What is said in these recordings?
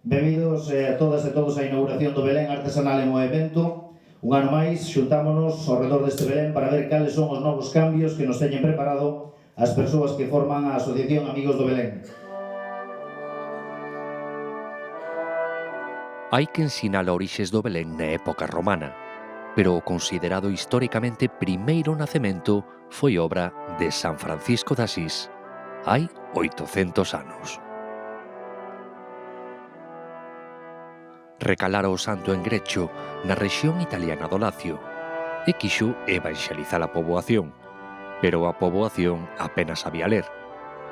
Benvidos a todas e todos á inauguración do Belén Artesanal en Movemento. Un ano máis, xuntámonos ao redor deste Belén para ver cales son os novos cambios que nos teñen preparado as persoas que forman a Asociación Amigos do Belén. Hai quen sinala orixes do Belén na época romana, pero o considerado históricamente primeiro nacemento foi obra de San Francisco de Asís, hai 800 anos. Recalara o santo en Grecho, na rexión italiana do Lacio, e quixo evanxelizar a poboación, pero a poboación apenas sabía ler,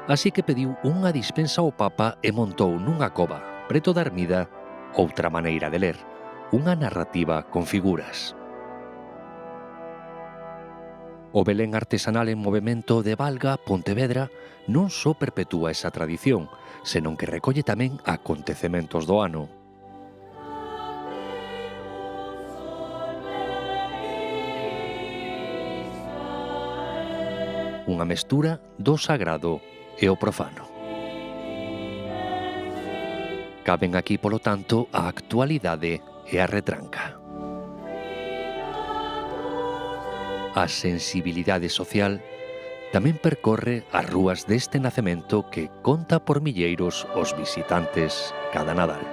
así que pediu unha dispensa ao Papa e montou nunha cova, preto da ermida, outra maneira de ler, unha narrativa con figuras. O Belén artesanal en movemento de Valga, Pontevedra, non só perpetúa esa tradición, senón que recolle tamén acontecementos do ano. Unha mestura do sagrado e o profano. Caben aquí, polo tanto, a actualidade e a retranca. A sensibilidade social tamén percorre as rúas deste nacemento que conta por milleiros os visitantes cada Nadal.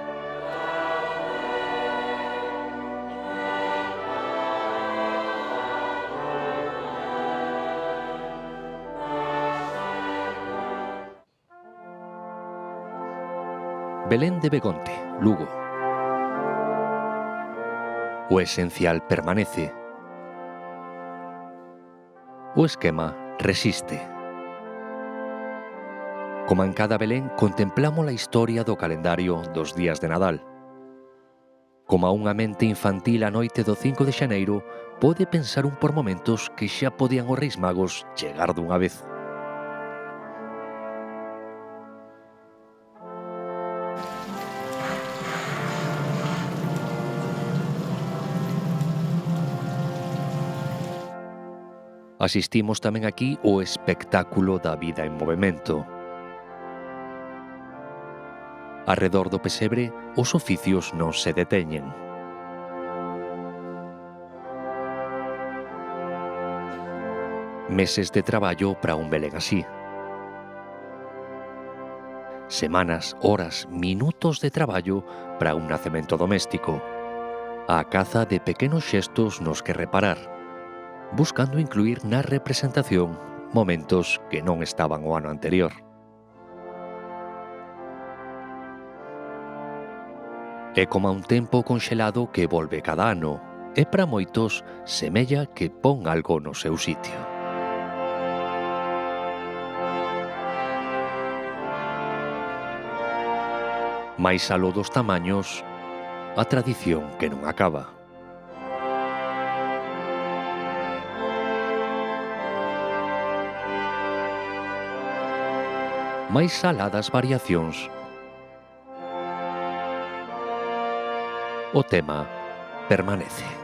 Belén de Begonte, Lugo. O esencial permanece. O esquema resiste. Como en cada Belén, contemplamos a historia do calendario dos días de Nadal. Como a unha mente infantil a noite do 5 de xaneiro pode pensar un por momentos que xa podían os Reis Magos chegar dunha vez. Asistimos tamén aquí ao espectáculo da vida en movemento. Arredor do pesebre, os oficios non se deteñen. Meses de traballo para un Belén así. Semanas, horas, minutos de traballo para un nacemento doméstico. A caza de pequenos xestos nos que reparar, buscando incluir na representación momentos que non estaban o ano anterior. É como un tempo conxelado que volve cada ano, e para moitos semella que pon algo no seu sitio. Mais aló dos tamaños, a tradición que non acaba. Mais alá das variacións, o tema permanece.